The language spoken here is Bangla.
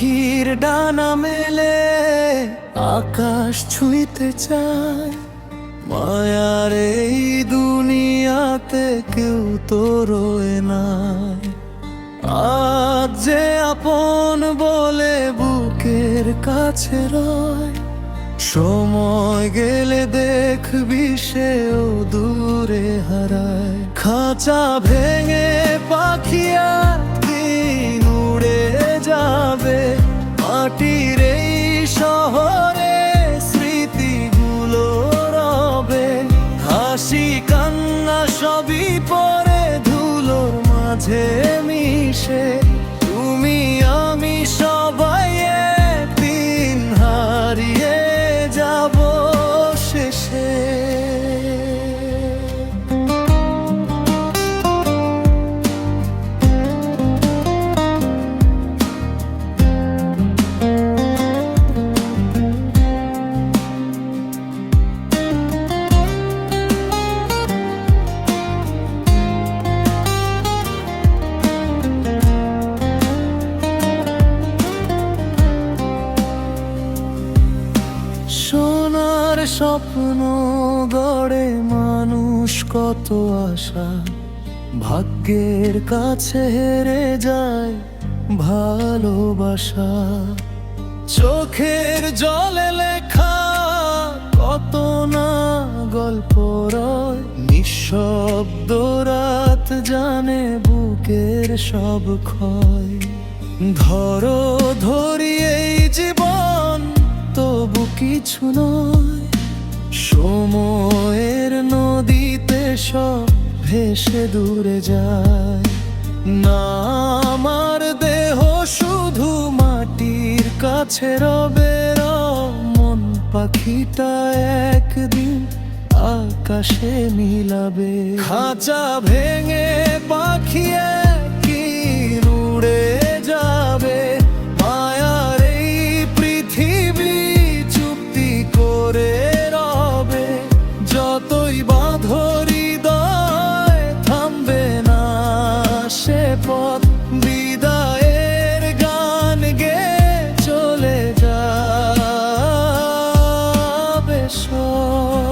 পাখির ডানা মেলে আকাশ ছুঁইতে চায়, মায়ার এই দুনিয়াতে কেউ তো রয়ে নাই। আজ যে আপন বলে বুকের কাছে রয়, সময় গেলে দেখবি সেও দূরে হারায়। খাঁচা ভেঙে পাখি একদিন উড়ে যাবে, মাটির এই শহরে স্মৃতিগুলো রবে। হাসি কান্না সবই পরে ধুলোর মাঝে মিশে, তুমি আমি সবাই একদিন হারিয়ে যাব শেষে। সোনার স্বপ্ন গড়ে মানুষ কত আশা, ভাগ্যের কাছে হেরে যায় ভালোবাসা। চোখের জলে লেখা কত না গল্প রয়, নিঃশব্দ রাত জানে বুকের সব ক্ষয়। ধরো ধরি এই জীবন তবু কিছু নয়, সময়ের নদীতে সব ভেসে দূরে যায়। না আমার দেহ শুধু মাটির কাছে রবে, মন পাখিটা একদিন আকাশে মিলাবে। খাঁচা ভেঙে পাখি একদিন উড়ে যাবে, মায়ার এই পৃথিবী চুক্তি করে রবে। যতই বাঁধো হৃদয় থামবে না সে পথ, বিদায়ের গান গেয়ে চলে যাবে সব।